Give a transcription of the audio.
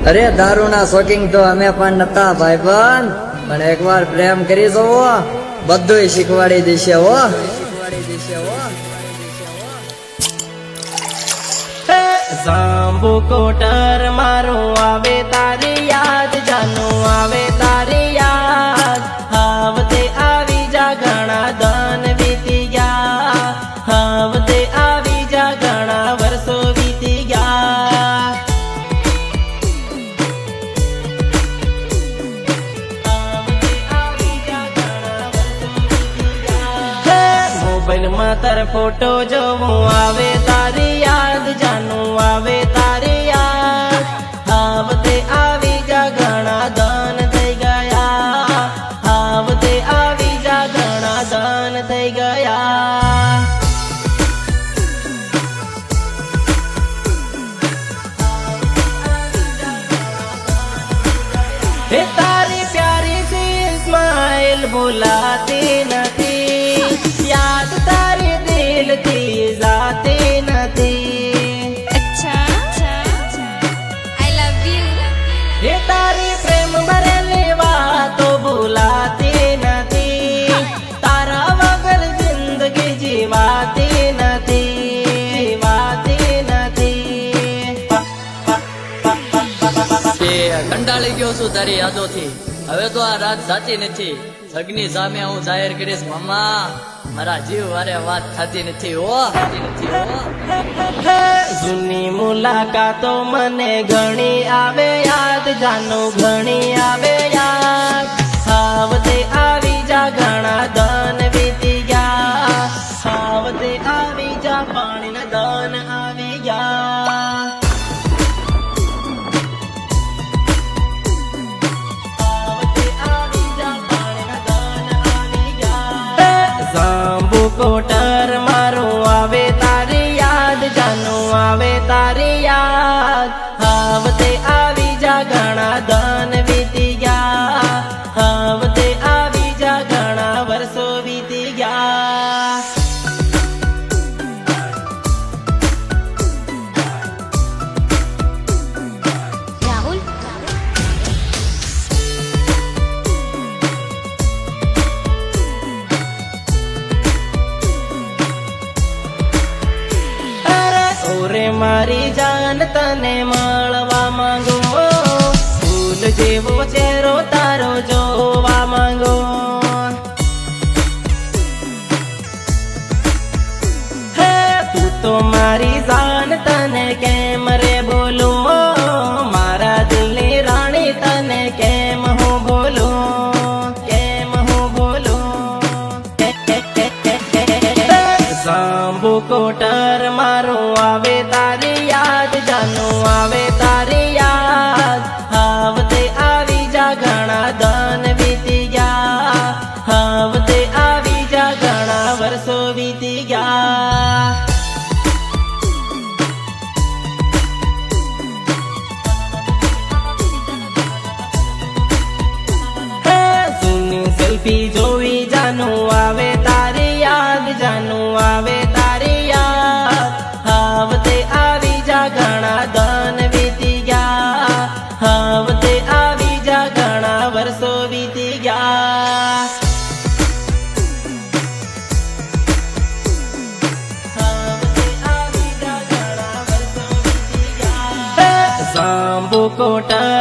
અરે દારૂના શોકિંગ તો અમે પણ નતા ભાઈબંધ, પણ એકવાર પ્રેમ કરી જોવો, બધુંય શીખવાડી દેશે હો. જાંબુ કોટર મારું આવે તારી યાદ, જાનું આવે તારી યાદ. હાવતે આવી જા ઘણા દન વીતી ગયા, હાવતે આવી જા ઘણા વર્ષો વીતી ગયા. મોબાઈલમાં તાર ફોટો જોવું આવે તારી યાદ, જાનું આવે તારી યાદ. હાવતે આવી જા ઘણા દન થઈ ગયા, હાવતે આવી જા ઘણા દન થઈ ગયા. હે તારી પ્યારી સી સ્માઈલ ભૂલાતી નથી, યાદ તારી દિલ થી જાતી નથી. I love you. હે તારી પ્રેમ ભરેલી વાતો ભૂલાતી નથી, તારા વગર જિંદગી જીવાતી નથી, જીવાતી નથી. કંટાળી ગયો છું તારી યાદોથી, હવે તો આ રાત સાચી નથી. સગની સામે હું જાહેર કરીશ મામા, મારા જીવ વારે વાત થતી નથી હો. જૂની મુલાકાતો મને ઘણી આવે યાદ, જાનું ઘણી આવે યાદ. હાવતે આવી જા ઘણા દન વીતી ગયા, હાવતે આવી જા પાણીના દન આવી ગયા. જાંબુ કોટર મારું આવે તારી યાદ, જાનું આવે તારી યાદ. હાવતે આવી જા ઘણા દન વીતી ગયા, હાવતે આવી જા ઘણા વર્ષો વીતી ગયા. રાહુલ, ઓરે મારી જાન તને મળવા માંગો, ફૂલ જેવો ચહેરો તારો જોવા માંગો. હે તું તો મારી જાન તને કેમ રે બોલું, મારા દિલની રાણી તને કેમ હું બોલું, કેમ હું બોલું. જાંબુ કોટર મારું આવે તારી યાદ, જાનું આવે તારી યાદ. હાવતે આવી જા ઘણા દન વીતી ગયા, હાવતે આવી જા ઘણા વર્ષો વીતી ગયા. જૂની સેલ્ફી જોઈ જાનું આવે તારી યાદ, જાનું આવે તારી યાદ. હાવતે આવી જા ઘણા દન વીતી ગયા, હાવતે આવી જા ઘણા વર્ષો વીતી ગયા. હાવતે આવી જા ઘણા વર્ષો વીતી ગયા. જાંબુ કોટર